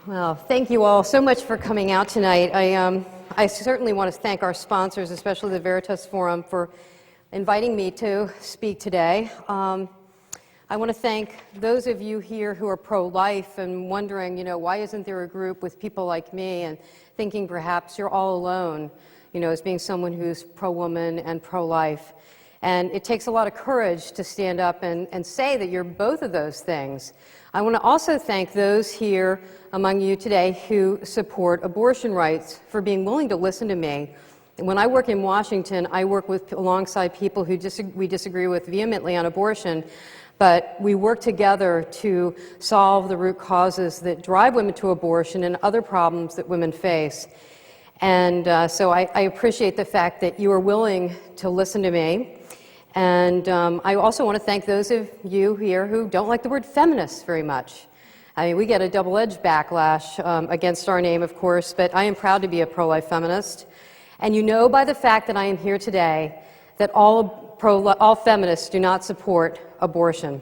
Well, thank you all so much for coming out tonight. I certainly want to thank our sponsors, especially the Veritas Forum, for inviting me to speak today. I want to thank those of you here who are pro-life and wondering, why isn't there a group with people like me, and thinking perhaps you're all alone, as being someone who's pro-woman and pro-life. And it takes a lot of courage to stand up and say that you're both of those things. I want to also thank those here among you today who support abortion rights for being willing to listen to me. When I work in Washington, I work alongside people who we disagree with vehemently on abortion, but we work together to solve the root causes that drive women to abortion and other problems that women face. And so I appreciate the fact that you are willing to listen to me. And I also want to thank those of you here who don't like the word feminist very much. I mean, we get a double-edged backlash against our name, of course, but I am proud to be a pro-life feminist. And you know by the fact that I am here today that all feminists do not support abortion.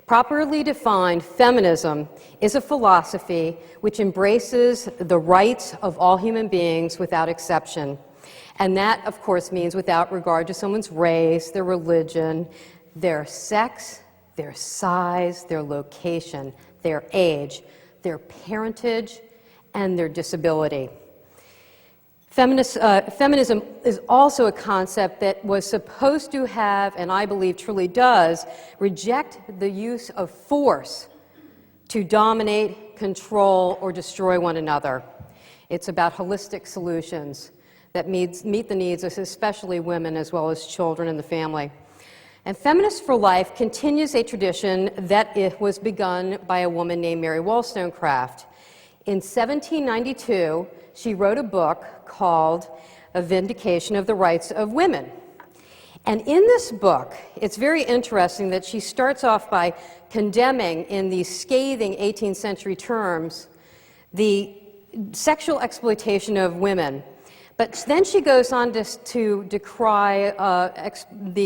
Properly defined, feminism is a philosophy which embraces the rights of all human beings without exception. And that, of course, means without regard to someone's race, their religion, their sex, their size, their location, their age, their parentage, and their disability. Feminism is also a concept that was supposed to have, and I believe truly does, reject the use of force to dominate, control, or destroy one another. It's about holistic solutions that meet the needs of especially women as well as children and the family. And Feminists for Life continues a tradition that was begun by a woman named Mary Wollstonecraft. In 1792, she wrote a book called A Vindication of the Rights of Women. And in this book, it's very interesting that she starts off by condemning, in these scathing 18th century terms, the sexual exploitation of women. But then she goes on to decry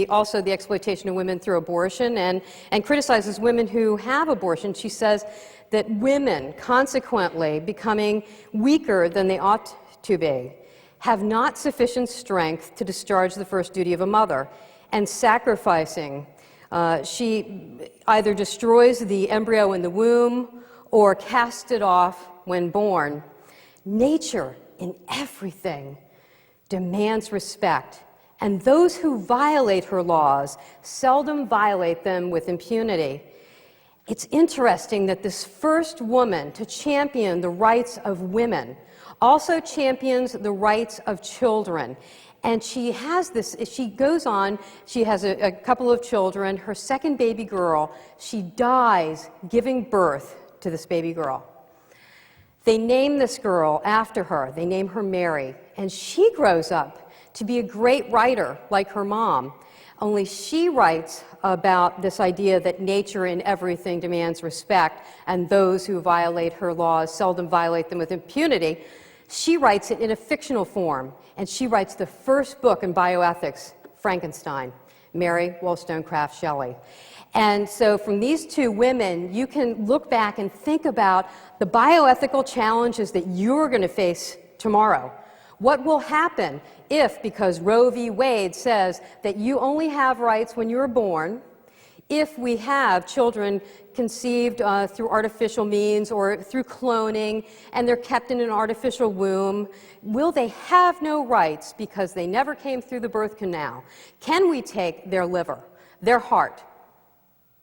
also the exploitation of women through abortion and criticizes women who have abortion. She says that women, consequently becoming weaker than they ought to be, have not sufficient strength to discharge the first duty of a mother, and sacrificing. She either destroys the embryo in the womb or casts it off when born. Nature, in everything, demands respect, and those who violate her laws seldom violate them with impunity. It's interesting that this first woman to champion the rights of women also champions the rights of children. And she has goes on, she has a couple of children. Her second baby girl, she dies giving birth to this baby girl. They name this girl after her. They name her Mary. And she grows up to be a great writer like her mom. Only she writes about this idea that nature in everything demands respect, and those who violate her laws seldom violate them with impunity. She writes it in a fictional form, and she writes the first book in bioethics, Frankenstein, Mary Wollstonecraft Shelley. And so from these two women, you can look back and think about the bioethical challenges that you're going to face tomorrow. What will happen if, because Roe v. Wade says that you only have rights when you're born, if we have children conceived through artificial means or through cloning, and they're kept in an artificial womb, will they have no rights because they never came through the birth canal? Can we take their liver, their heart,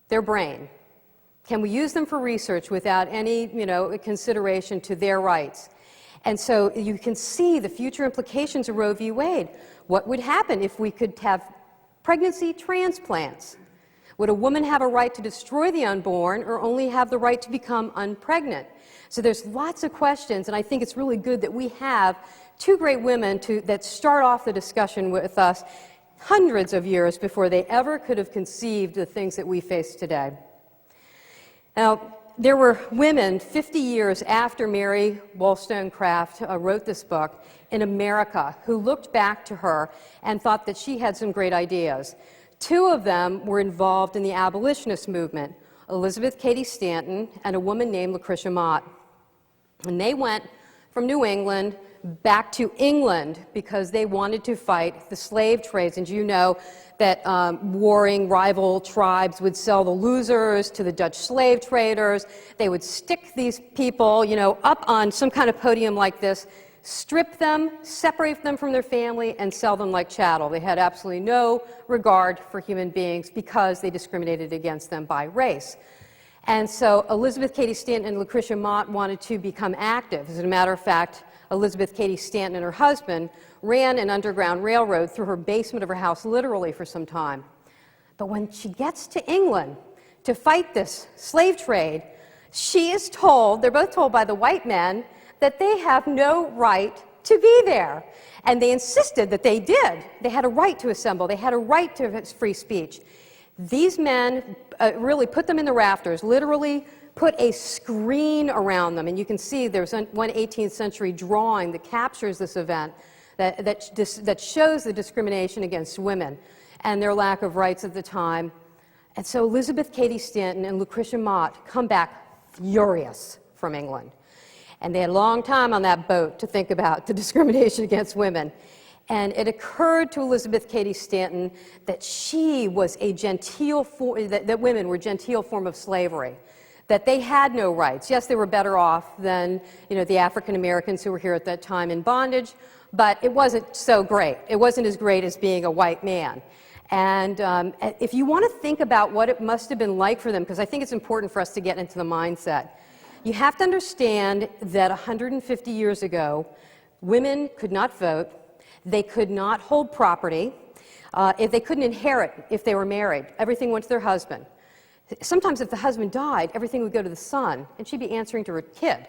their brain? Can we use them for research without any, consideration to their rights? And so you can see the future implications of Roe v. Wade. What would happen if we could have pregnancy transplants? Would a woman have a right to destroy the unborn or only have the right to become unpregnant? So there's lots of questions, and I think it's really good that we have two great women that start off the discussion with us hundreds of years before they ever could have conceived the things that we face today. Now, there were women 50 years after Mary Wollstonecraft wrote this book in America who looked back to her and thought that she had some great ideas. Two of them were involved in the abolitionist movement, Elizabeth Cady Stanton and a woman named Lucretia Mott. And they went from New England back to England because they wanted to fight the slave trades. And you know that warring rival tribes would sell the losers to the Dutch slave traders. They would stick these people, you know, up on some kind of podium like this, strip them, separate them from their family, and sell them like chattel. They had absolutely no regard for human beings because they discriminated against them by race. And so Elizabeth Cady Stanton and Lucretia Mott wanted to become active. As a matter of fact, Elizabeth Cady Stanton and her husband ran an underground railroad through her basement of her house literally for some time. But when she gets to England to fight this slave trade, she is told, they're both told by the white men, that they have no right to be there. And they insisted that they did. They had a right to assemble. They had a right to free speech. These men really put them in the rafters, literally put a screen around them. And you can see there's one 18th century drawing that captures this event that shows the discrimination against women and their lack of rights at the time. And so Elizabeth Cady Stanton and Lucretia Mott come back furious from England. And they had a long time on that boat to think about the discrimination against women. And it occurred to Elizabeth Cady Stanton that she was a genteel that women were a genteel form of slavery, that they had no rights. Yes, they were better off than, you know, the African Americans who were here at that time in bondage, but it wasn't so great. It wasn't as great as being a white man. And if you want to think about what it must have been like for them, because I think it's important for us to get into the mindset, you have to understand that 150 years ago, women could not vote. They could not hold property. If they couldn't inherit if they were married, everything went to their husband. Sometimes if the husband died, everything would go to the son, and she'd be answering to her kid.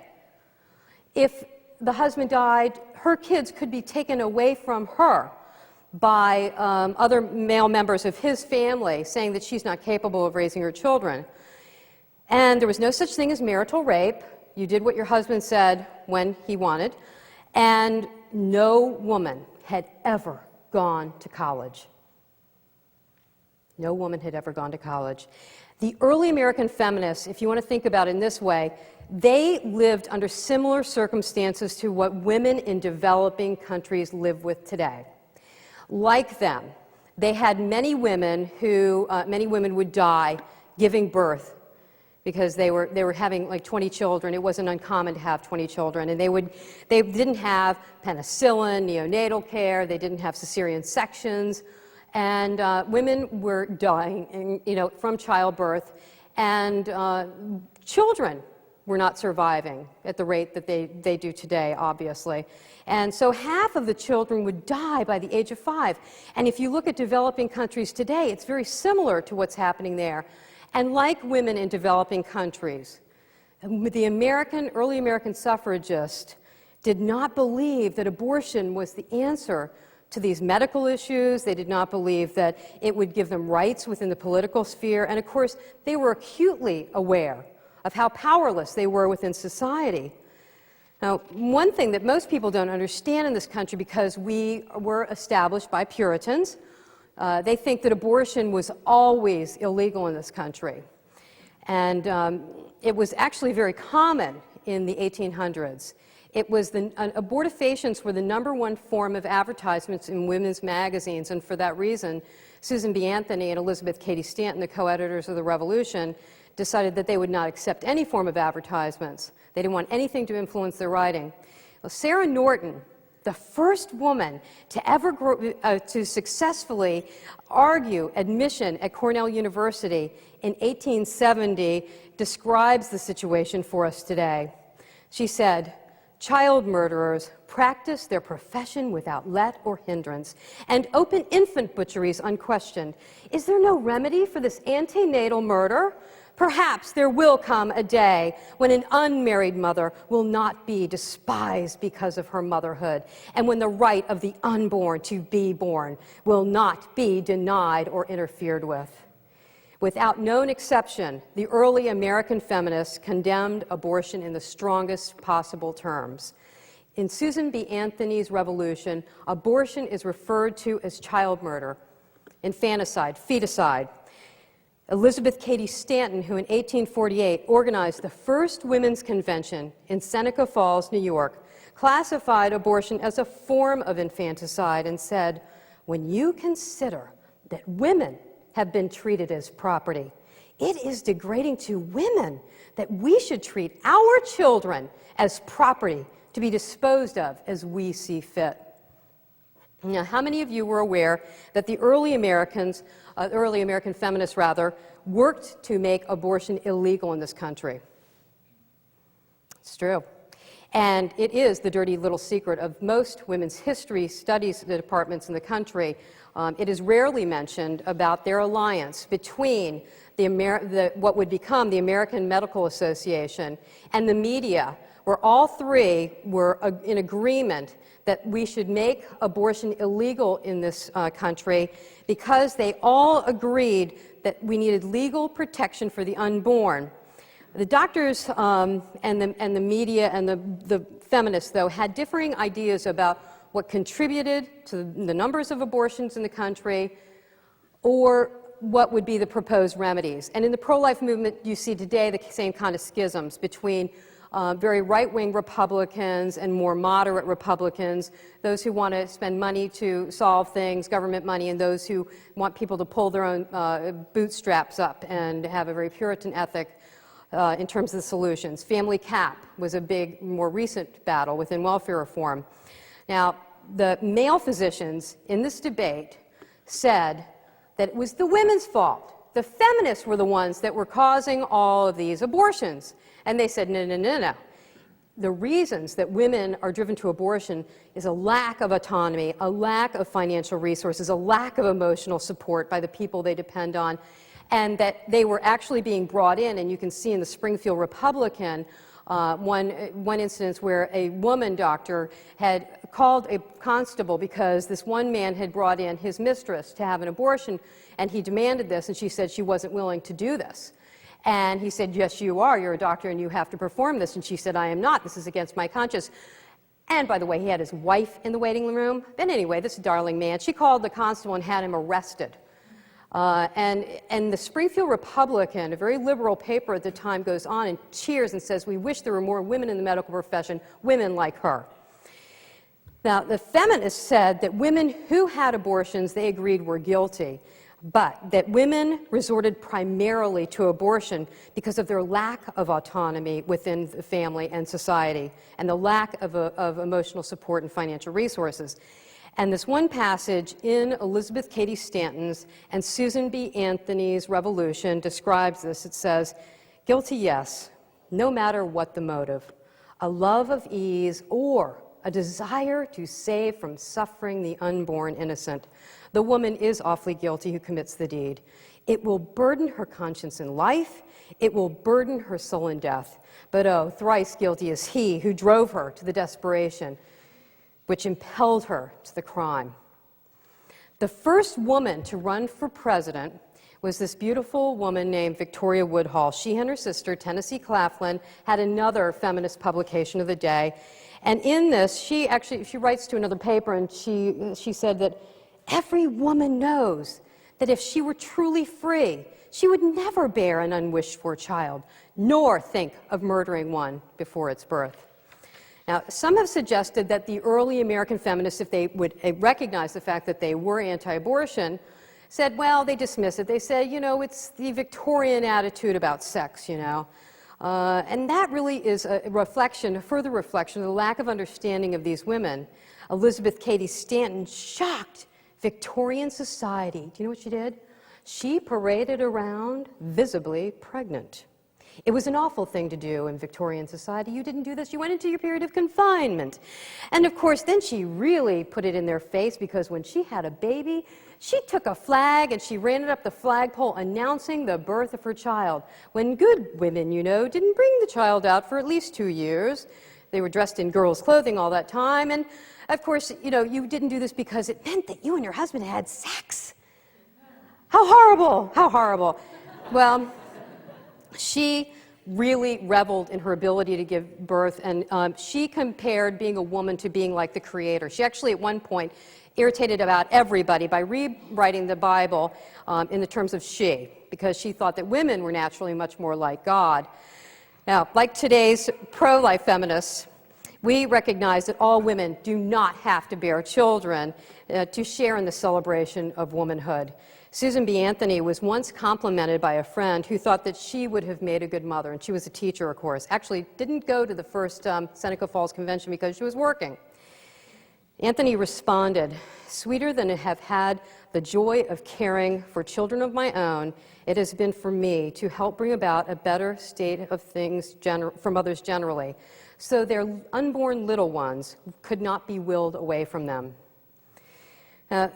If the husband died, her kids could be taken away from her by other male members of his family, saying that she's not capable of raising her children. And there was no such thing as marital rape. You did what your husband said when he wanted. And no woman had ever gone to college. No woman had ever gone to college. The early American feminists, if you want to think about it in this way, they lived under similar circumstances to what women in developing countries live with today. Like them, they had many women would die giving birth because they were having like 20 children. It wasn't uncommon to have 20 children, and they didn't have penicillin, neonatal care, they didn't have cesarean sections, and women were dying, from childbirth, and children were not surviving at the rate that they do today, obviously. And so half of the children would die by the age of 5. And if you look at developing countries today, it's very similar to what's happening there. And like women in developing countries, the early American suffragists did not believe that abortion was the answer to these medical issues. They did not believe that it would give them rights within the political sphere. And of course, they were acutely aware of how powerless they were within society. Now, one thing that most people don't understand in this country, because we were established by Puritans, they think that abortion was always illegal in this country. And it was actually very common in the 1800s. Abortifacients were the #1 form of advertisements in women's magazines, and for that reason, Susan B. Anthony and Elizabeth Cady Stanton, the co-editors of the Revolution, decided that they would not accept any form of advertisements. They didn't want anything to influence their writing. Well, Sarah Norton, the first woman to ever to successfully argue admission at Cornell University in 1870, describes the situation for us today. She said, "Child murderers practice their profession without let or hindrance, and open infant butcheries unquestioned. Is there no remedy for this antenatal murder? Perhaps there will come a day when an unmarried mother will not be despised because of her motherhood, and when the right of the unborn to be born will not be denied or interfered with." Without known exception, the early American feminists condemned abortion in the strongest possible terms. In Susan B. Anthony's Revolution, abortion is referred to as child murder, infanticide, feticide. Elizabeth Cady Stanton, who in 1848 organized the first women's convention in Seneca Falls, New York, classified abortion as a form of infanticide and said, "When you consider that women have been treated as property, it is degrading to women that we should treat our children as property to be disposed of as we see fit." Now, how many of you were aware that the early American feminists, worked to make abortion illegal in this country? It's true. And it is the dirty little secret of most women's history studies departments in the country. It is rarely mentioned about their alliance between what would become the American Medical Association and the media, where all three were in agreement that we should make abortion illegal in this country because they all agreed that we needed legal protection for the unborn. The doctors and the media and the feminists, though, had differing ideas about what contributed to the numbers of abortions in the country or what would be the proposed remedies. And in the pro-life movement, you see today the same kind of schisms between very right-wing Republicans and more moderate Republicans, those who want to spend money to solve things, government money, and those who want people to pull their own bootstraps up and have a very Puritan ethic in terms of the solutions. Family cap was a big, more recent battle within welfare reform. Now, the male physicians in this debate said that it was the women's fault. The feminists were the ones that were causing all of these abortions. And they said, no, no, no, no. The reasons that women are driven to abortion is a lack of autonomy, a lack of financial resources, a lack of emotional support by the people they depend on, and that they were actually being brought in, and you can see in the Springfield Republican, one instance where a woman doctor had called a constable because this one man had brought in his mistress to have an abortion, and he demanded this, and she said she wasn't willing to do this. And he said, yes, you are. You're a doctor and you have to perform this. And she said, I am not. This is against my conscience. And by the way, he had his wife in the waiting room. But anyway, this darling man, she called the constable and had him arrested. And the Springfield Republican, a very liberal paper at the time, goes on and cheers and says, we wish there were more women in the medical profession, women like her. Now, the feminists said that women who had abortions, they agreed were guilty, but that women resorted primarily to abortion because of their lack of autonomy within the family and society and the lack of emotional support and financial resources. And this one passage in Elizabeth Cady Stanton's and Susan B. Anthony's Revolution describes this. It says, guilty, yes, no matter what the motive, a love of ease or a desire to save from suffering the unborn innocent. The woman is awfully guilty who commits the deed. It will burden her conscience in life. It will burden her soul in death. But oh, thrice guilty is he who drove her to the desperation which impelled her to the crime. The first woman to run for president was this beautiful woman named Victoria Woodhull. She and her sister, Tennessee Claflin, had another feminist publication of the day. And in this, she writes to another paper, and she said that every woman knows that if she were truly free, she would never bear an unwished-for child, nor think of murdering one before its birth. Now, some have suggested that the early American feminists, if they would recognize the fact that they were anti-abortion, said, well, they dismiss it. They say, you know, it's the Victorian attitude about sex, you know. And that really is a further reflection of the lack of understanding of these women. Elizabeth Cady Stanton shocked Victorian society. Do you know what she did? She paraded around visibly pregnant. It was an awful thing to do in Victorian society. You didn't do this. You went into your period of confinement. And of course, then she really put it in their face because when she had a baby, she took a flag and she ran it up the flagpole announcing the birth of her child. When good women, you know, didn't bring the child out for at least 2 years. They were dressed in girls' clothing all that time. And of course, you know, you didn't do this because it meant that you and your husband had sex. How horrible! How horrible. Well, she really reveled in her ability to give birth, and she compared being a woman to being like the Creator. She actually, at one point, irritated about everybody by rewriting the Bible in the terms of she, because she thought that women were naturally much more like God. Now, like today's pro-life feminists, we recognize that all women do not have to bear children to share in the celebration of womanhood. Susan B. Anthony was once complimented by a friend who thought that she would have made a good mother, and she was a teacher, of course. Actually, didn't go to the first Seneca Falls Convention because she was working. Anthony responded, "Sweeter than to have had the joy of caring for children of my own, it has been for me to help bring about a better state of things for mothers generally, so their unborn little ones could not be willed away from them."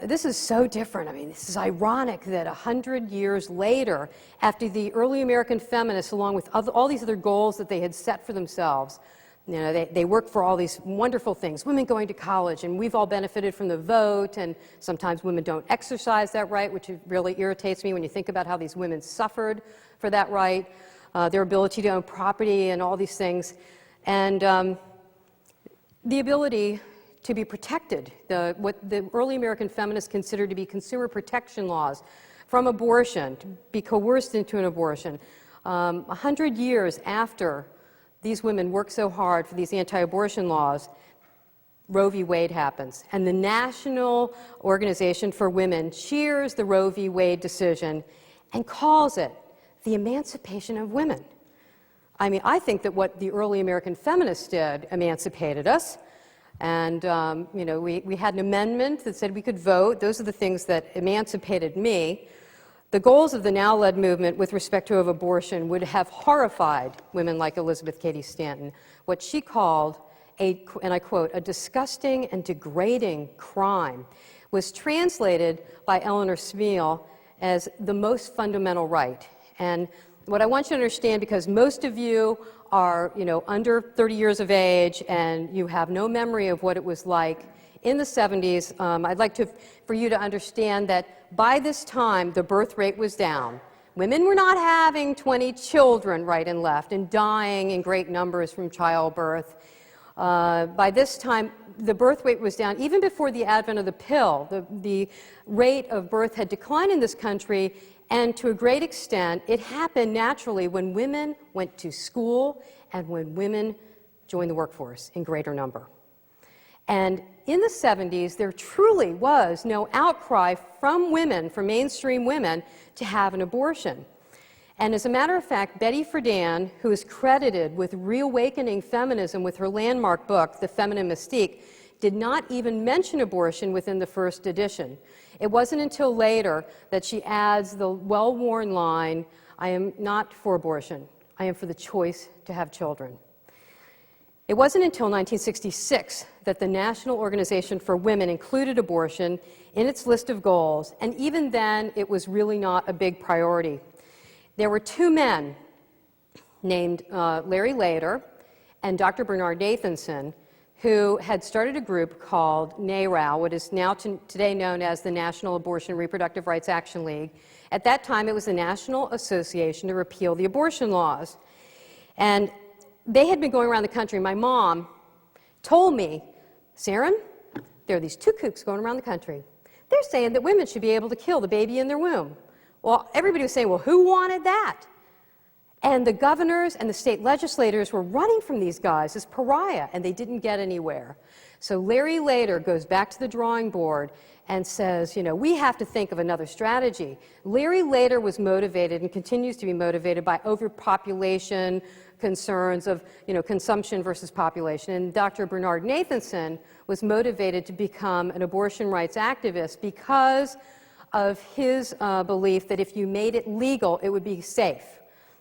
This is so different. I mean, this is ironic that 100 years later, after the early American feminists, along with all these other goals that they had set for themselves, you know, they worked for all these wonderful things, women going to college, and we've all benefited from the vote, and sometimes women don't exercise that right, which really irritates me when you think about how these women suffered for that right, their ability to own property and all these things, and the ability to be protected, what the early American feminists considered to be consumer protection laws from abortion, to be coerced into an abortion. 100 years after these women worked so hard for these anti-abortion laws, Roe v. Wade happens, and the National Organization for Women cheers the Roe v. Wade decision and calls it the emancipation of women. I mean, I think that what the early American feminists did emancipated us. And, you know, we had an amendment that said we could vote. Those are the things that emancipated me. The goals of the now-led movement with respect to abortion would have horrified women like Elizabeth Cady Stanton, what she called and I quote, a disgusting and degrading crime, was translated by Eleanor Smeal as the most fundamental right. And what I want you to understand, because most of you are, you know, under 30 years of age and you have no memory of what it was like in the 70s, I'd like for you to understand that by this time the birth rate was down. Women were not having 20 children right and left and dying in great numbers from childbirth. By this time the birth rate was down. Even before the advent of the pill, the rate of birth had declined in this country. And to a great extent, it happened naturally when women went to school and when women joined the workforce in greater number. And in the 70s, there truly was no outcry from women, from mainstream women, to have an abortion. And as a matter of fact, Betty Friedan, who is credited with reawakening feminism with her landmark book, The Feminine Mystique, did not even mention abortion within the first edition. It wasn't until later that she adds the well-worn line, "I am not for abortion, I am for the choice to have children." It wasn't until 1966 that the National Organization for Women included abortion in its list of goals, and even then it was really not a big priority. There were two men named Larry Lader and Dr. Bernard Nathanson, who had started a group called NARAL, what is now today known as the National Abortion and Reproductive Rights Action League. At that time, it was the National Association to Repeal the Abortion Laws. And they had been going around the country. My mom told me, "Serrin, there are these two kooks going around the country. They're saying that women should be able to kill the baby in their womb." Well, everybody was saying, well, who wanted that? And the governors and the state legislators were running from these guys as pariah, and they didn't get anywhere. So Larry Lader goes back to the drawing board and says, you know, we have to think of another strategy. Larry Lader was motivated and continues to be motivated by overpopulation concerns of, you know, consumption versus population. And Dr. Bernard Nathanson was motivated to become an abortion rights activist because of his belief that if you made it legal, it would be safe.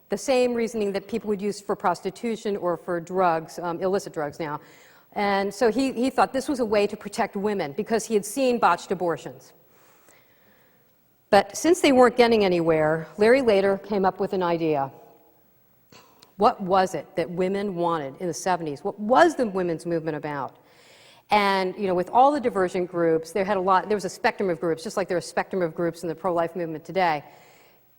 The same reasoning that people would use for prostitution or for drugs, illicit drugs now. And so he thought this was a way to protect women because he had seen botched abortions. But since they weren't getting anywhere, Larry Lader came up with an idea. What was it that women wanted in the 70s? What was the women's movement about? And, you know, with all the divergent groups, there was a spectrum of groups, just like there's a spectrum of groups in the pro-life movement today.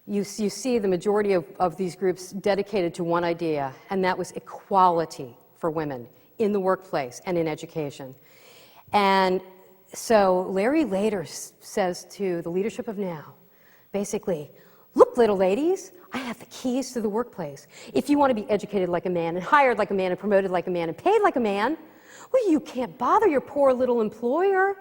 You see the majority of these groups dedicated to one idea, and that was equality for women in the workplace and in education. And So Larry later says to the leadership of NOW, basically, look, little ladies, I have the keys to the workplace. If you want to be educated like a man and hired like a man and promoted like a man and paid like a man, well, you can't bother your poor little employer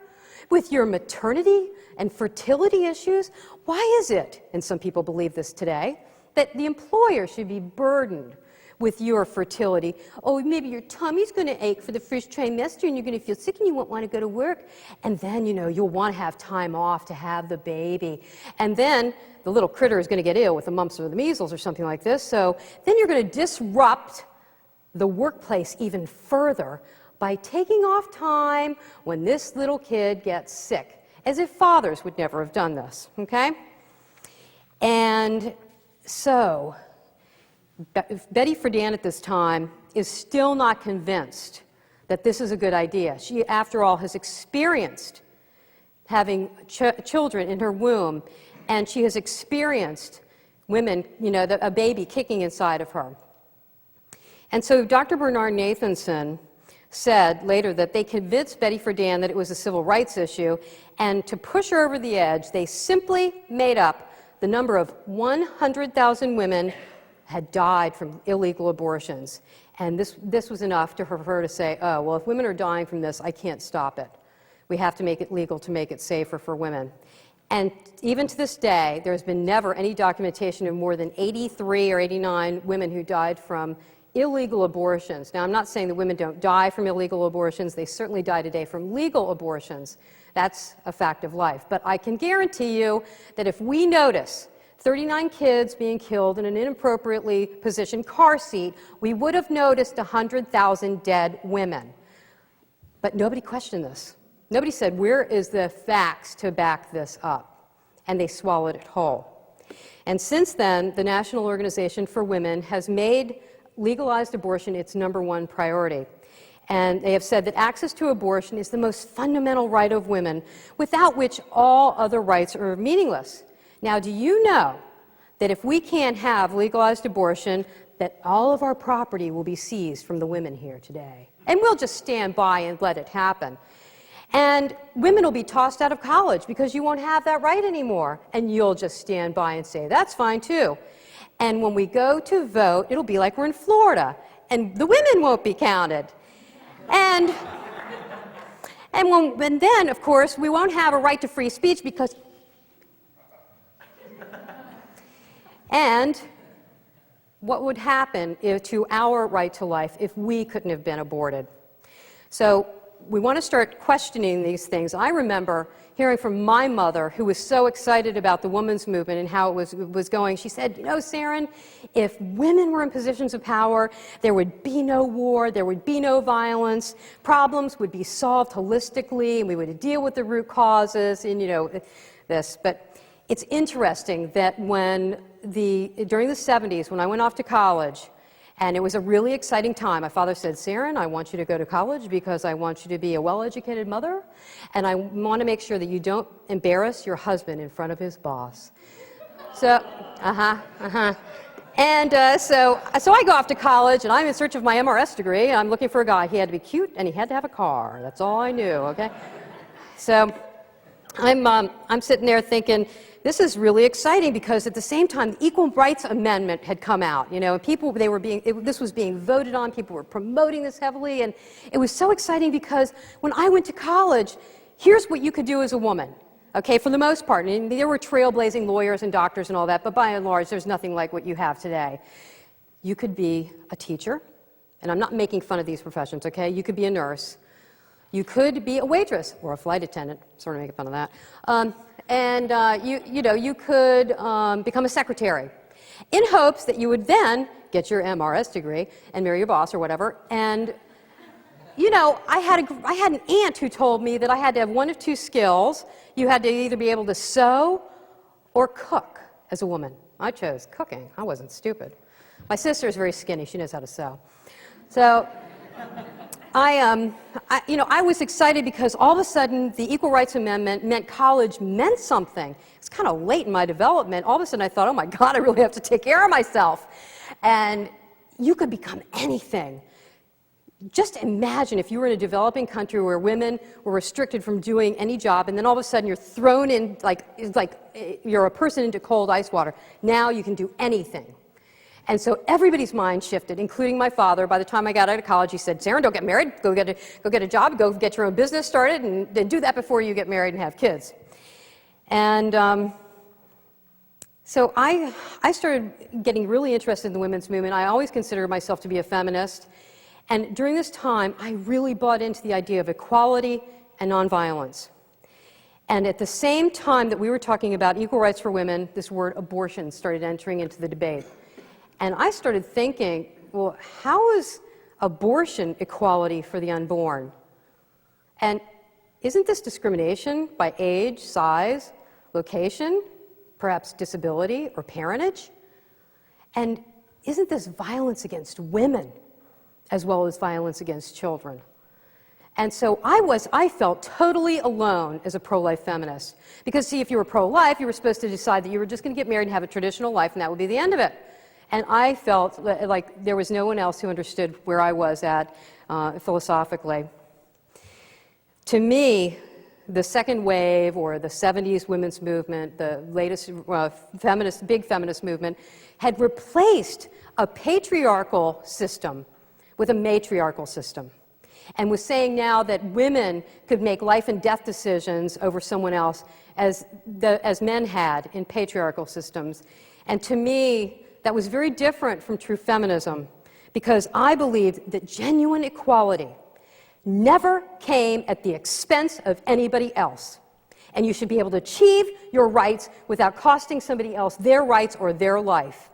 with your maternity and fertility issues. Why is it, and some people believe this today, that the employer should be burdened with your fertility? Oh, maybe your tummy's going to ache for the first trimester and you're going to feel sick and you won't want to go to work. And then, you'll want to have time off to have the baby. And then the little critter is going to get ill with the mumps or the measles or something like this. So then you're going to disrupt the workplace even further by taking off time when this little kid gets sick, as if fathers would never have done this, okay? And so Betty Friedan at this time is still not convinced that this is a good idea. She, after all, has experienced having children in her womb, and she has experienced women, a baby kicking inside of her. And so Dr. Bernard Nathanson said later that they convinced Betty Friedan that it was a civil rights issue, and to push her over the edge, they simply made up the number of 100,000 women had died from illegal abortions. And this was enough for her to say, oh, well, if women are dying from this, I can't stop it. We have to make it legal to make it safer for women. And even to this day, there's been never any documentation of more than 83 or 89 women who died from illegal abortions. Now, I'm not saying that women don't die from illegal abortions. They certainly die today from legal abortions. That's a fact of life. But I can guarantee you that if we notice 39 kids being killed in an inappropriately positioned car seat, we would have noticed 100,000 dead women. But nobody questioned this. Nobody said, where is the facts to back this up? And they swallowed it whole. And since then, the National Organization for Women has made legalized abortion its #1 priority. And they have said that access to abortion is the most fundamental right of women, without which all other rights are meaningless. Now, do you know that if we can't have legalized abortion, that all of our property will be seized from the women here today? And we'll just stand by and let it happen. And women will be tossed out of college because you won't have that right anymore. And you'll just stand by and say, that's fine too. And when we go to vote, it'll be like we're in Florida, and the women won't be counted. And then, of course, we won't have a right to free speech because... And what would happen to our right to life if we couldn't have been aborted? So we want to start questioning these things. I remember hearing from my mother, who was so excited about the women's movement and how it was going. She said, Serrin, if women were in positions of power, there would be no war, there would be no violence, problems would be solved holistically, and we would deal with the root causes, and this. But it's interesting that during the 70s, when I went off to college, and it was a really exciting time. My father said, Serrin, I want you to go to college because I want you to be a well-educated mother, and I want to make sure that you don't embarrass your husband in front of his boss. So, And so I go off to college, and I'm in search of my MRS degree, and I'm looking for a guy. He had to be cute, and he had to have a car. That's all I knew, okay? So I'm sitting there thinking, this is really exciting, because at the same time, the Equal Rights Amendment had come out, and people, this was being voted on, people were promoting this heavily, and it was so exciting because when I went to college, here's what you could do as a woman, okay, for the most part. And there were trailblazing lawyers and doctors and all that, but by and large, there's nothing like what you have today. You could be a teacher, and I'm not making fun of these professions, okay? You could be a nurse. You could be a waitress or a flight attendant, sort of making fun of that. You could become a secretary in hopes that you would then get your MRS degree and marry your boss or whatever. And, I had an aunt who told me that I had to have one of two skills. You had to either be able to sew or cook as a woman. I chose cooking. I wasn't stupid. My sister is very skinny. She knows how to sew. So I was excited because all of a sudden the Equal Rights Amendment meant college meant something. It's kind of late in my development. All of a sudden I thought, oh my God, I really have to take care of myself. And you could become anything. just imagine if you were in a developing country where women were restricted from doing any job, and then all of a sudden you're thrown in, it's like you're a person into cold ice water. Now you can do anything. And so everybody's mind shifted, including my father. By the time I got out of college, he said, Serrin, don't get married. Go get a job. Go get your own business started, and then do that before you get married and have kids. And so I started getting really interested in the women's movement. I always considered myself to be a feminist. And during this time, I really bought into the idea of equality and nonviolence. And at the same time that we were talking about equal rights for women, this word abortion started entering into the debate. And I started thinking, well, how is abortion equality for the unborn? And isn't this discrimination by age, size, location, perhaps disability or parentage? And isn't this violence against women as well as violence against children? And so I felt totally alone as a pro-life feminist. Because see, if you were pro-life, you were supposed to decide that you were just going to get married and have a traditional life, and that would be the end of it. And I felt like there was no one else who understood where I was at philosophically. To me, the second wave, or the 70s women's movement, the latest big feminist movement, had replaced a patriarchal system with a matriarchal system, and was saying now that women could make life and death decisions over someone else as men had in patriarchal systems. And to me, that was very different from true feminism, because I believed that genuine equality never came at the expense of anybody else. And you should be able to achieve your rights without costing somebody else their rights or their life.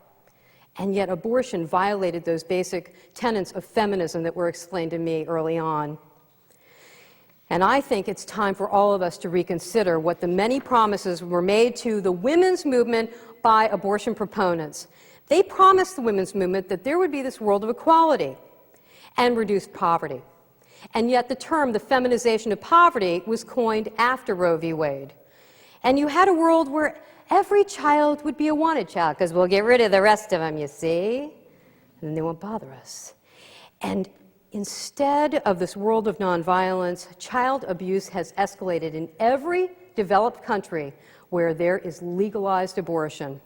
And yet abortion violated those basic tenets of feminism that were explained to me early on. And I think it's time for all of us to reconsider what the many promises were made to the women's movement by abortion proponents. They promised the women's movement that there would be this world of equality and reduced poverty. And yet the term, the feminization of poverty, was coined after Roe v. Wade. And you had a world where every child would be a wanted child, because we'll get rid of the rest of them, you see, and then they won't bother us. And instead of this world of nonviolence, child abuse has escalated in every developed country where there is legalized abortion.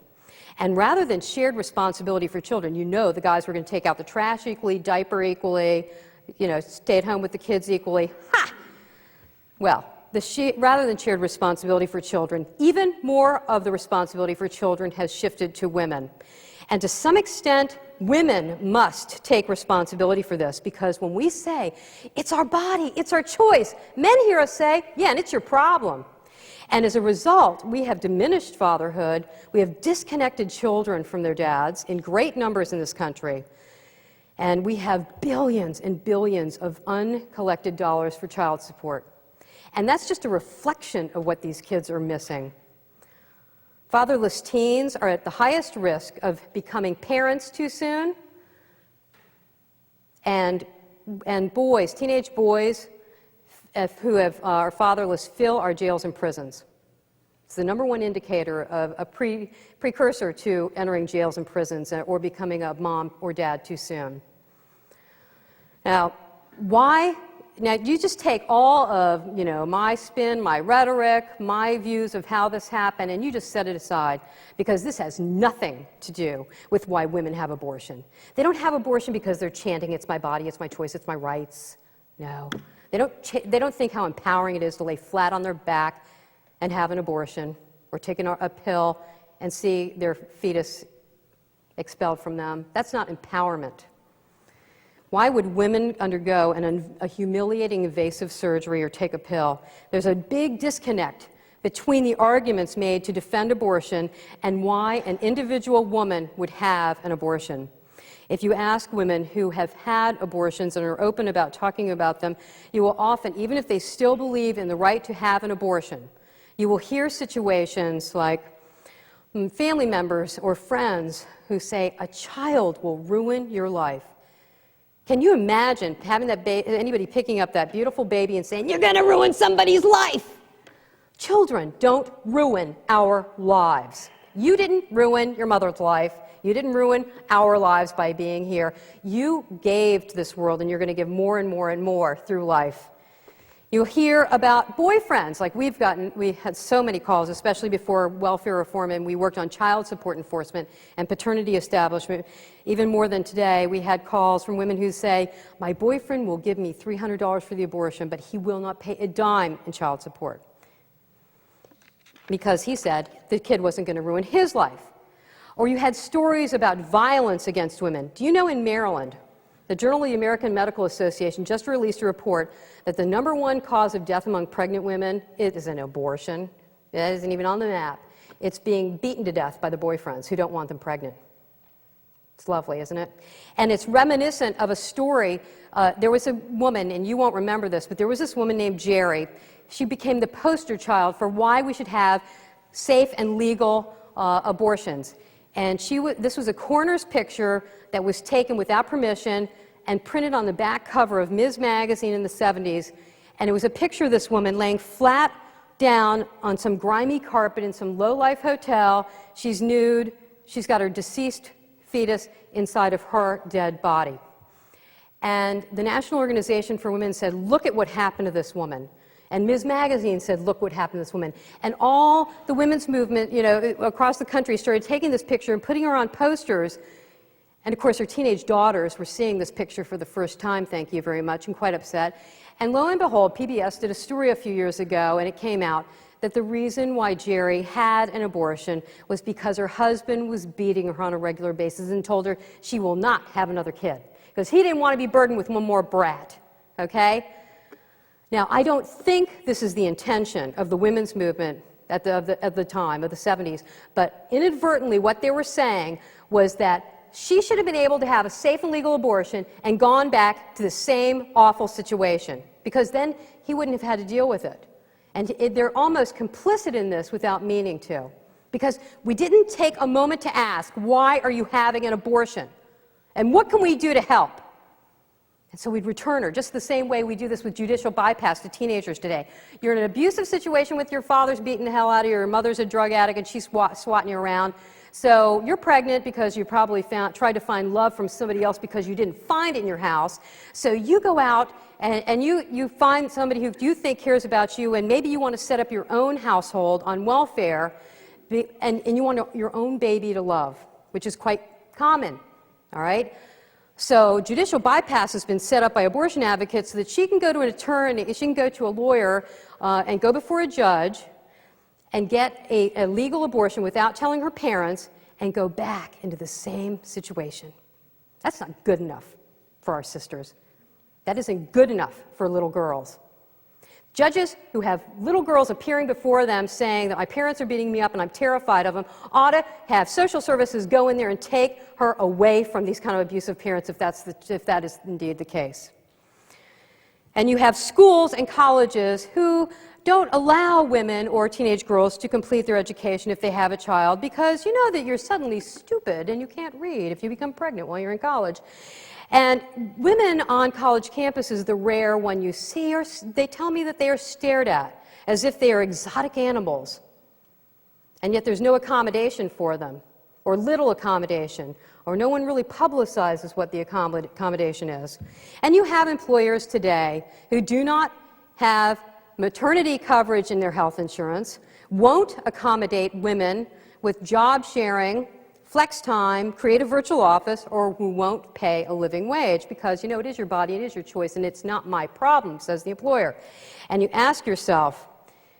And rather than shared responsibility for children, you know the guys were going to take out the trash equally, diaper equally, stay at home with the kids equally. Ha! Well, rather than shared responsibility for children, even more of the responsibility for children has shifted to women. And to some extent, women must take responsibility for this, because when we say, it's our body, it's our choice, men hear us say, yeah, and it's your problem. And as a result, we have diminished fatherhood, we have disconnected children from their dads in great numbers in this country, and we have billions and billions of uncollected dollars for child support. And that's just a reflection of what these kids are missing. Fatherless teens are at the highest risk of becoming parents too soon, and boys, teenage boys, who are fatherless fill our jails and prisons. It's the number one indicator of a precursor to entering jails and prisons or becoming a mom or dad too soon. Now, why? Now, you just take all of, my spin, my rhetoric, my views of how this happened, and you just set it aside, because this has nothing to do with why women have abortion. They don't have abortion because they're chanting, it's my body, it's my choice, it's my rights. No. They don't think how empowering it is to lay flat on their back and have an abortion, or take a pill and see their fetus expelled from them. That's not empowerment. Why would women undergo a humiliating invasive surgery or take a pill? There's a big disconnect between the arguments made to defend abortion and why an individual woman would have an abortion. If you ask women who have had abortions and are open about talking about them, you will often, even if they still believe in the right to have an abortion, you will hear situations like family members or friends who say, a child will ruin your life. Can you imagine having anybody picking up that beautiful baby and saying, you're going to ruin somebody's life? Children don't ruin our lives. You didn't ruin your mother's life. You didn't ruin our lives by being here. You gave to this world, and you're going to give more and more and more through life. You'll hear about boyfriends, like we had so many calls, especially before welfare reform, and we worked on child support enforcement and paternity establishment. Even more than today, we had calls from women who say, my boyfriend will give me $300 for the abortion, but he will not pay a dime in child support, because he said the kid wasn't going to ruin his life. Or you had stories about violence against women. Do you know in Maryland, the Journal of the American Medical Association just released a report that the #1 cause of death among pregnant women is an abortion. That isn't even on the map. It's being beaten to death by the boyfriends who don't want them pregnant. It's lovely, isn't it? And it's reminiscent of a story. There was a woman, and you won't remember this, but there was this woman named Jerry. She became the poster child for why we should have safe and legal abortions. And this was a coroner's picture that was taken without permission and printed on the back cover of Ms. Magazine in the 70s. And it was a picture of this woman laying flat down on some grimy carpet in some low-life hotel. She's nude. She's got her deceased fetus inside of her dead body. And the National Organization for Women said, look at what happened to this woman. And Ms. Magazine said, look what happened to this woman. And all the women's movement, across the country started taking this picture and putting her on posters. And of course, her teenage daughters were seeing this picture for the first time, thank you very much, and quite upset. And lo and behold, PBS did a story a few years ago, and it came out that the reason why Jerry had an abortion was because her husband was beating her on a regular basis and told her she will not have another kid, because he didn't want to be burdened with one more brat, okay? Now, I don't think this is the intention of the women's movement at the time, of the 70s, but inadvertently what they were saying was that she should have been able to have a safe and legal abortion and gone back to the same awful situation, because then he wouldn't have had to deal with it. And they're almost complicit in this without meaning to, because we didn't take a moment to ask, why are you having an abortion? And what can we do to help? And so we'd return her, just the same way we do this with judicial bypass to teenagers today. You're in an abusive situation with your father's beating the hell out of you, your mother's a drug addict, and she's swatting you around. So you're pregnant because you probably tried to find love from somebody else because you didn't find it in your house. So you go out and you find somebody who you think cares about you, and maybe you want to set up your own household on welfare, and you want your own baby to love, which is quite common, all right? So judicial bypass has been set up by abortion advocates so that she can go to an attorney, she can go to a lawyer and go before a judge and get a legal abortion without telling her parents and go back into the same situation. That's not good enough for our sisters. That isn't good enough for little girls. Judges who have little girls appearing before them saying that my parents are beating me up and I'm terrified of them ought to have social services go in there and take her away from these kind of abusive parents if that is indeed the case. And you have schools and colleges who don't allow women or teenage girls to complete their education if they have a child, because you know that you're suddenly stupid and you can't read if you become pregnant while you're in college. And women on college campuses, the rare one you see, they tell me that they are stared at as if they are exotic animals. And yet there's no accommodation for them, or little accommodation, or no one really publicizes what the accommodation is. And you have employers today who do not have maternity coverage in their health insurance, won't accommodate women with job sharing, flex time, create a virtual office, or who won't pay a living wage because, it is your body, it is your choice, and it's not my problem, says the employer. And you ask yourself,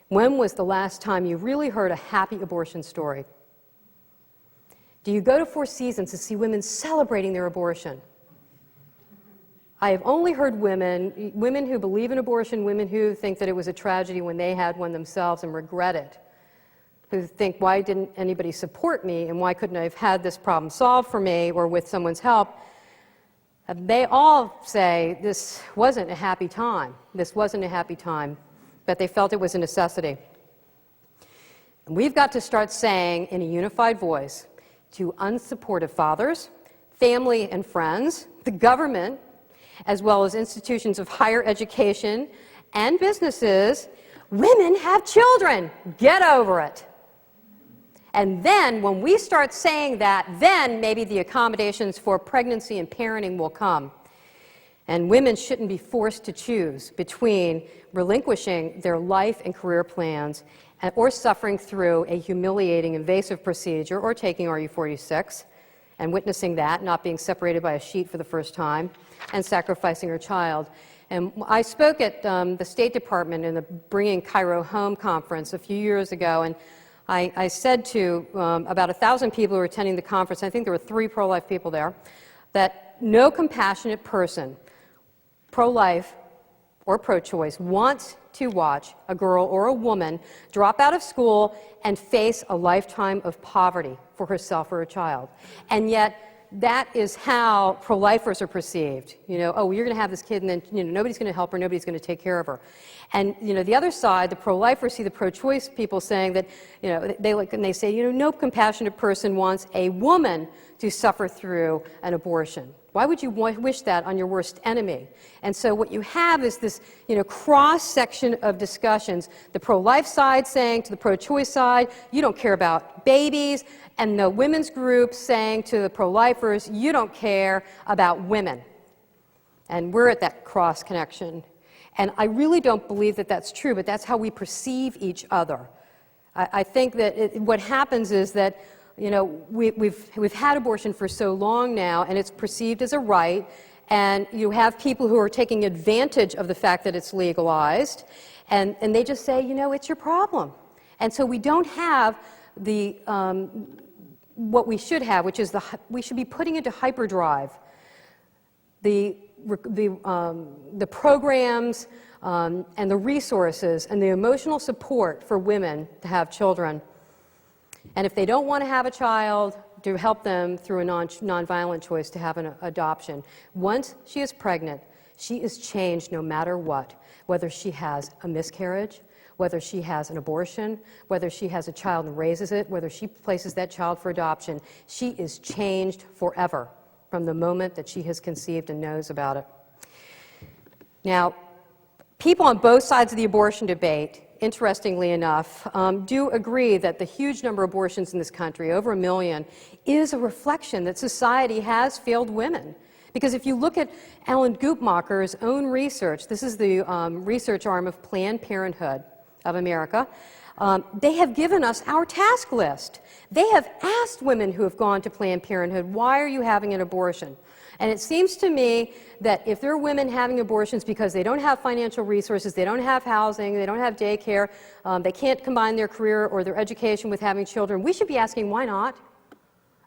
when was the last time you really heard a happy abortion story? Do you go to Four Seasons to see women celebrating their abortion? I have only heard women who believe in abortion, women who think that it was a tragedy when they had one themselves and regret it, who think, why didn't anybody support me, and why couldn't I have had this problem solved for me or with someone's help? They all say this wasn't a happy time. This wasn't a happy time, but they felt it was a necessity. And we've got to start saying in a unified voice to unsupportive fathers, family and friends, the government, as well as institutions of higher education and businesses, women have children. Get over it. And then when we start saying that, then maybe the accommodations for pregnancy and parenting will come. And women shouldn't be forced to choose between relinquishing their life and career plans or suffering through a humiliating invasive procedure or taking RU46 and witnessing that, not being separated by a sheet for the first time, and sacrificing her child. And I spoke at the State Department in the Bringing Cairo Home conference a few years ago, and I said to about 1,000 people who were attending the conference, I think there were 3 pro-life people there, that no compassionate person, pro-life or pro-choice, wants to watch a girl or a woman drop out of school and face a lifetime of poverty for herself or her child. And yet, that is how pro-lifers are perceived. You know, oh, you're going to have this kid, and then nobody's going to help her, nobody's going to take care of her. And the other side, the pro-lifers see the pro-choice people saying that, they look and they say, no compassionate person wants a woman to suffer through an abortion. Why would you wish that on your worst enemy? And so what you have is this, cross-section of discussions. The pro-life side saying to the pro-choice side, you don't care about babies, and the women's group saying to the pro-lifers, you don't care about women. And we're at that cross-connection. And I really don't believe that that's true, but that's how we perceive each other. I think that what happens is that we've had abortion for so long now, and it's perceived as a right, and you have people who are taking advantage of the fact that it's legalized, and they just say, it's your problem. And so we don't have the what we should have, which is we should be putting into hyperdrive the programs and the resources and the emotional support for women to have children. And if they don't want to have a child, to help them through a nonviolent choice to have an adoption. Once she is pregnant, she is changed no matter what, whether she has a miscarriage, whether she has an abortion, whether she has a child and raises it, whether she places that child for adoption. She is changed forever from the moment that she has conceived and knows about it. Now, people on both sides of the abortion debate, interestingly enough, do agree that the huge number of abortions in this country, over 1 million, is a reflection that society has failed women. Because if you look at Alan Guttmacher's own research, this is the research arm of Planned Parenthood of America, they have given us our task list. They have asked women who have gone to Planned Parenthood, why are you having an abortion? And it seems to me that if there are women having abortions because they don't have financial resources, they don't have housing, they don't have daycare, they can't combine their career or their education with having children, we should be asking, why not?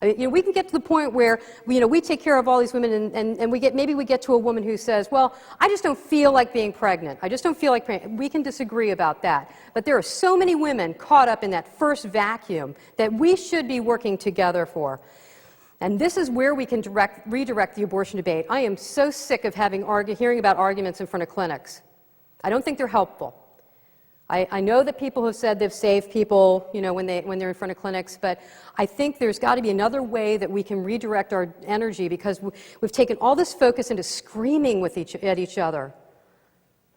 We can get to the point where we take care of all these women, and maybe we get to a woman who says, well, I just don't feel like being pregnant. I just don't feel like pregnant. We can disagree about that. But there are so many women caught up in that first vacuum that we should be working together for. And this is where we can redirect the abortion debate. I am so sick of hearing about arguments in front of clinics. I don't think they're helpful. I know that people have said they've saved people, when they're in front of clinics, but I think there's got to be another way that we can redirect our energy, because we've taken all this focus into screaming at each other.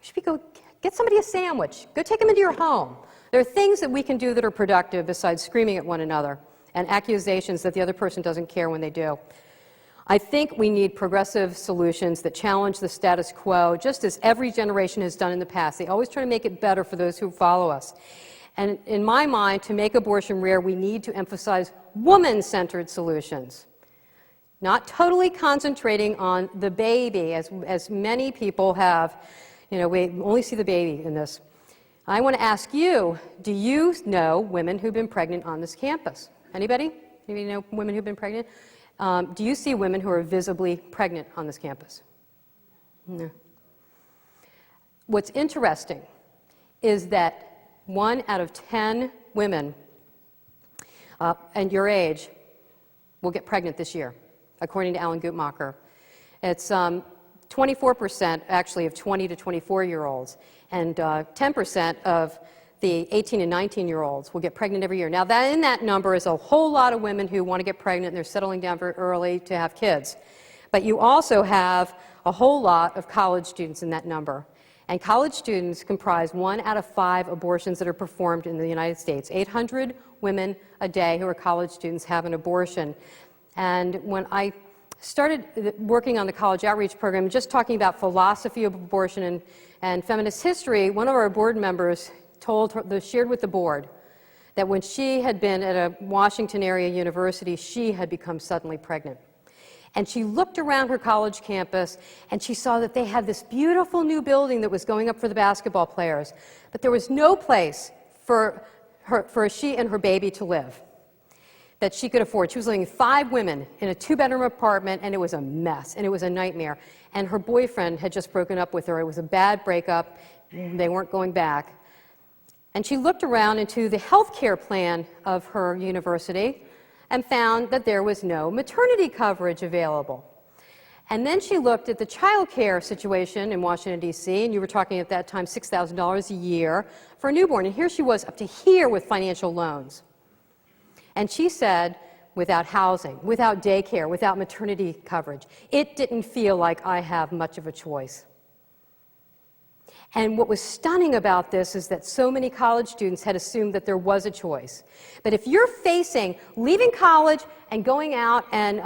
Should we go get somebody a sandwich? Go take them into your home. There are things that we can do that are productive besides screaming at one another and accusations that the other person doesn't care when they do. I think we need progressive solutions that challenge the status quo, just as every generation has done in the past. They always try to make it better for those who follow us. And in my mind, to make abortion rare, we need to emphasize woman-centered solutions, not totally concentrating on the baby, as many people have. We only see the baby in this. I want to ask you, do you know women who've been pregnant on this campus? Anybody? Anybody know women who've been pregnant? Do you see women who are visibly pregnant on this campus? No. What's interesting is that 1 out of 10 women and your age will get pregnant this year, according to Alan Guttmacher. It's 24% actually of 20 to 24-year-olds, and 10% of the 18 and 19-year-olds will get pregnant every year. Now, in that number is a whole lot of women who want to get pregnant and they're settling down very early to have kids. But you also have a whole lot of college students in that number. And college students comprise 1 out of 5 abortions that are performed in the United States. 800 women a day who are college students have an abortion. And when I started working on the college outreach program, just talking about philosophy of abortion and feminist history, one of our board members shared with the board that when she had been at a Washington area university, she had become suddenly pregnant. And she looked around her college campus and she saw that they had this beautiful new building that was going up for the basketball players, but there was no place for she and her baby to live that she could afford. She was living with 5 women in a 2-bedroom apartment, and it was a mess, and it was a nightmare. And her boyfriend had just broken up with her. It was a bad breakup. They weren't going back. And she looked around into the health care plan of her university and found that there was no maternity coverage available. And then she looked at the child care situation in Washington, D.C., and you were talking at that time $6,000 a year for a newborn. And here she was up to here with financial loans. And she said, without housing, without daycare, without maternity coverage, it didn't feel like I have much of a choice. And what was stunning about this is that so many college students had assumed that there was a choice. But if you're facing leaving college and going out and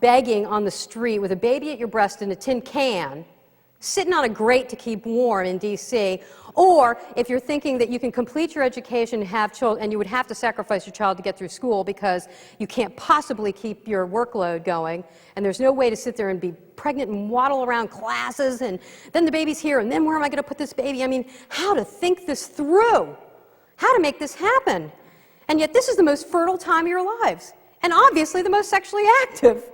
begging on the street with a baby at your breast in a tin can, sitting on a grate to keep warm in D.C., or if you're thinking that you can complete your education and have children, and you would have to sacrifice your child to get through school because you can't possibly keep your workload going, and there's no way to sit there and be pregnant and waddle around classes, and then the baby's here, and then where am I going to put this baby? I mean, how to think this through, how to make this happen. And yet this is the most fertile time of your lives, and obviously the most sexually active,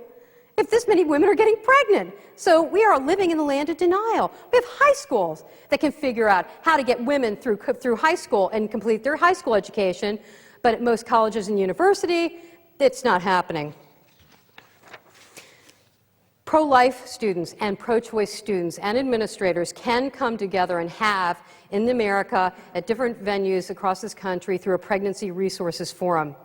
if this many women are getting pregnant. So we are living in the land of denial. We have high schools that can figure out how to get women through high school and complete their high school education, but at most colleges and university, it's not happening. Pro-life students and pro-choice students and administrators can come together and have in America at different venues across this country through a pregnancy resources forum.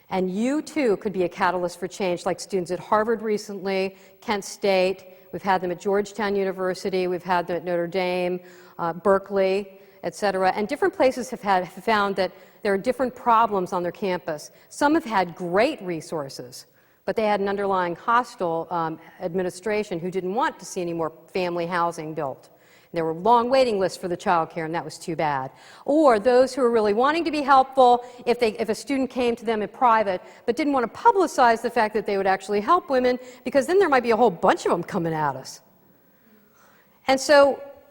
And you, too, could be a catalyst for change, like students at Harvard recently, Kent State. We've had them at Georgetown University. We've had them at Notre Dame, Berkeley, et cetera. And different places have found that there are different problems on their campus. Some have had great resources, but they had an underlying hostile administration who didn't want to see any more family housing built. There were long waiting lists for the child care, and that was too bad. Or those who were really wanting to be helpful, if a student came to them in private, but didn't want to publicize the fact that they would actually help women, because then there might be a whole bunch of them coming at us.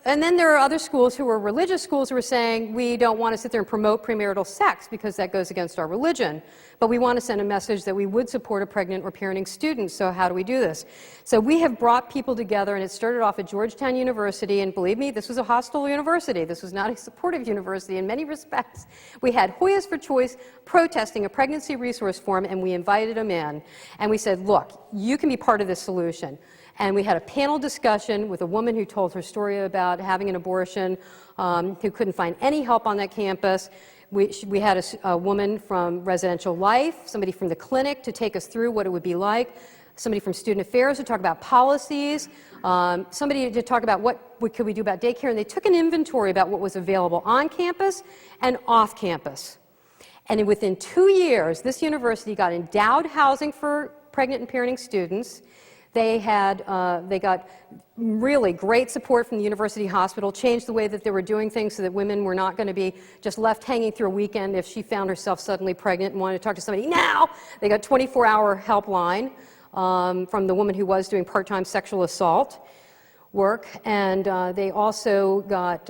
And then there are other schools who are religious schools who are saying, we don't want to sit there and promote premarital sex because that goes against our religion, but we want to send a message that we would support a pregnant or parenting student, so how do we do this? So we have brought people together, and it started off at Georgetown University, and believe me, this was a hostile university. This was not a supportive university in many respects. We had Hoyas for Choice protesting a pregnancy resource forum, and we invited them in, and we said, look, you can be part of this solution. And we had a panel discussion with a woman who told her story about having an abortion, who couldn't find any help on that campus. We had a woman from Residential Life, somebody from the clinic to take us through what it would be like, somebody from Student Affairs to talk about policies, somebody to talk about what could we do about daycare, and they took an inventory about what was available on campus and off campus. And within 2 years, this university got endowed housing for pregnant and parenting students. They got really great support from the university hospital, changed the way that they were doing things so that women were not going to be just left hanging through a weekend if she found herself suddenly pregnant and wanted to talk to somebody now. They got 24-hour helpline from the woman who was doing part-time sexual assault work, and they also got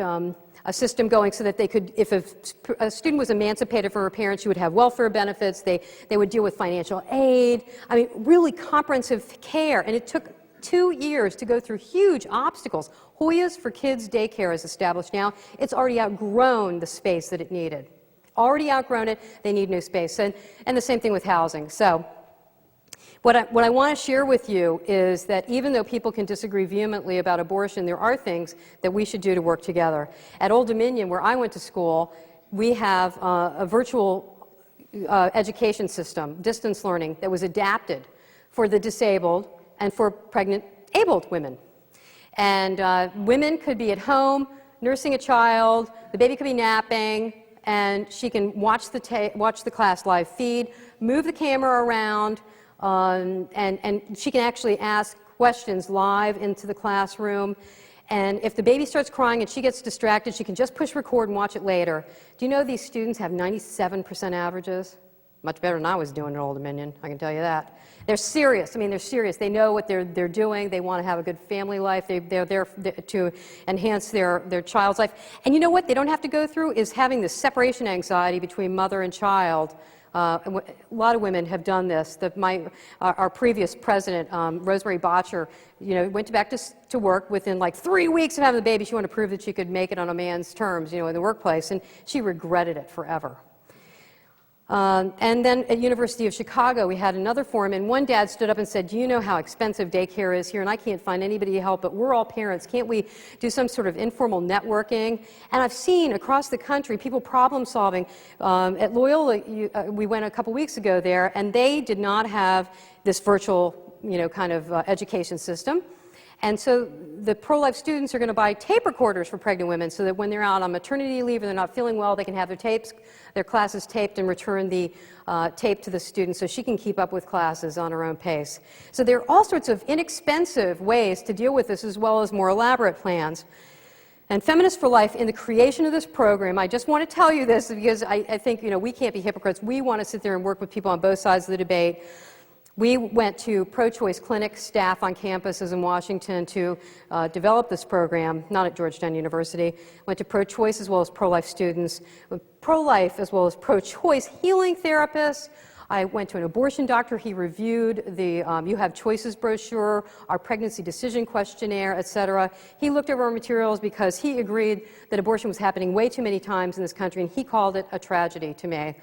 a system going so that they could, if a student was emancipated from her parents, she would have welfare benefits, they would deal with financial aid, I mean, really comprehensive care, and it took 2 years to go through huge obstacles. Hoyas for Kids Daycare is established now. It's already outgrown the space that it needed. Already outgrown it, they need new space, and the same thing with housing. So what I want to share with you is that even though people can disagree vehemently about abortion, there are things that we should do to work together. At Old Dominion, where I went to school, we have a virtual education system, distance learning, that was adapted for the disabled and for pregnant, abled women. And women could be at home, nursing a child, the baby could be napping, and she can watch the class live feed, move the camera around, and she can actually ask questions live into the classroom. And if the baby starts crying and she gets distracted, she can just push record and watch it later. Do you know these students have 97% averages? Much better than I was doing at Old Dominion, I can tell you that. They're serious. I mean, they're serious. They know what they're doing. They want to have a good family life. They're there to enhance their child's life. And you know what they don't have to go through is having this separation anxiety between mother and child. A lot of women have done this. Our previous president, Rosemary Botcher, went back to work within like 3 weeks of having the baby. She wanted to prove that she could make it on a man's terms, in the workplace, and she regretted it forever. And then at University of Chicago, we had another forum, and one dad stood up and said, do you know how expensive daycare is here, and I can't find anybody to help, but we're all parents. Can't we do some sort of informal networking? And I've seen across the country people problem solving. At Loyola, we went a couple weeks ago there, and they did not have this virtual, kind of education system. And so the pro-life students are going to buy tape recorders for pregnant women so that when they're out on maternity leave or they're not feeling well, they can have their classes taped and return the tape to the student so she can keep up with classes on her own pace. So there are all sorts of inexpensive ways to deal with this as well as more elaborate plans. And Feminists for Life, in the creation of this program, I just want to tell you this because I think, we can't be hypocrites. We want to sit there and work with people on both sides of the debate. We went to pro-choice clinic staff on campuses in Washington to develop this program, not at Georgetown University. Went to pro-choice as well as pro-life students, pro-life as well as pro-choice healing therapists. I went to an abortion doctor. He reviewed the You Have Choices brochure, our pregnancy decision questionnaire, et cetera. He looked over our materials because he agreed that abortion was happening way too many times in this country, and he called it a tragedy to me.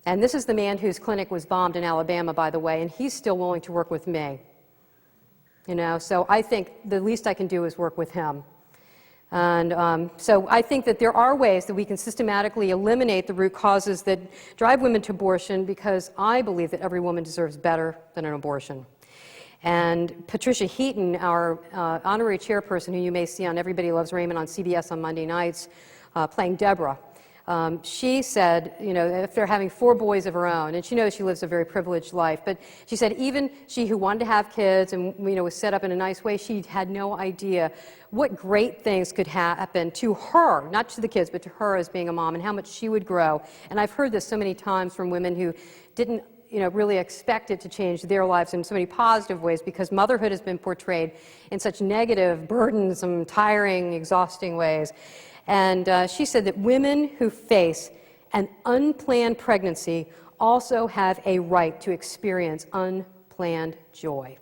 And this is the man whose clinic was bombed in Alabama, by the way, and he's still willing to work with me. So I think the least I can do is work with him. And so I think that there are ways that we can systematically eliminate the root causes that drive women to abortion, because I believe that every woman deserves better than an abortion. And Patricia Heaton, our honorary chairperson, who you may see on Everybody Loves Raymond on CBS on Monday nights, playing Deborah, she said, if they're having 4 boys of her own, and she knows she lives a very privileged life, but she said even she who wanted to have kids and was set up in a nice way, she had no idea what great things could happen to her, not to the kids, but to her as being a mom, and how much she would grow. And I've heard this so many times from women who didn't really expect it to change their lives in so many positive ways, because motherhood has been portrayed in such negative, burdensome, tiring, exhausting ways. And she said that women who face an unplanned pregnancy also have a right to experience unplanned joy.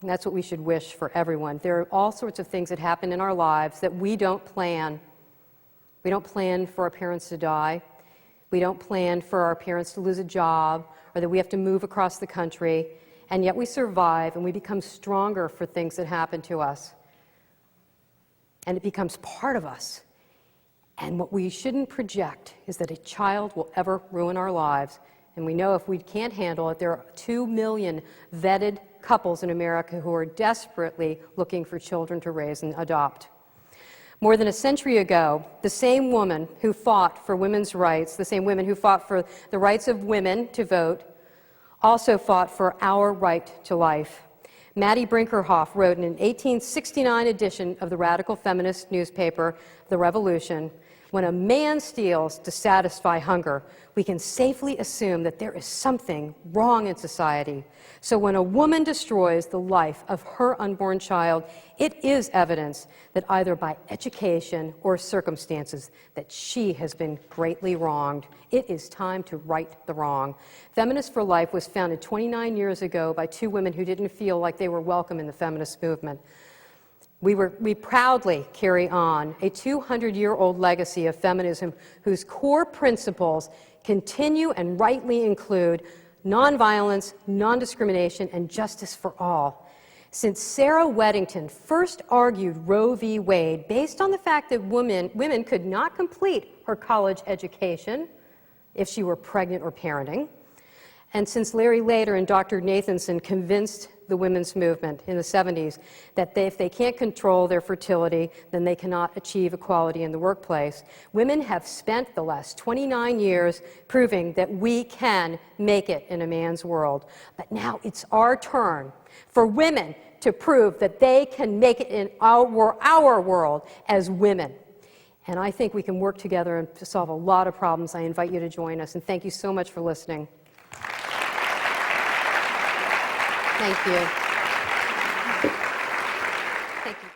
And that's what we should wish for everyone. There are all sorts of things that happen in our lives that we don't plan. We don't plan for our parents to die. We don't plan for our parents to lose a job, or that we have to move across the country. And yet we survive, and we become stronger for things that happen to us. And it becomes part of us. And what we shouldn't project is that a child will ever ruin our lives. And we know if we can't handle it, there are 2 million vetted couples in America who are desperately looking for children to raise and adopt. More than a century ago, the same woman who fought for women's rights, the same women who fought for the rights of women to vote, also fought for our right to life. Maddie Brinkerhoff wrote in an 1869 edition of the radical feminist newspaper, The Revolution, "When a man steals to satisfy hunger, we can safely assume that there is something wrong in society. So when a woman destroys the life of her unborn child, it is evidence that either by education or circumstances that she has been greatly wronged. It is time to right the wrong." Feminists for Life was founded 29 years ago by 2 women who didn't feel like they were welcome in the feminist movement. We proudly carry on a 200-year-old legacy of feminism whose core principles continue and rightly include nonviolence, non-discrimination, and justice for all. Since Sarah Weddington first argued Roe v. Wade based on the fact that women could not complete her college education if she were pregnant or parenting, and since Larry Lader and Dr. Nathanson convinced the women's movement in the 70s, that if they can't control their fertility, then they cannot achieve equality in the workplace. Women have spent the last 29 years proving that we can make it in a man's world. But now it's our turn for women to prove that they can make it in our world as women. And I think we can work together and to solve a lot of problems. I invite you to join us, and thank you so much for listening. Thank you.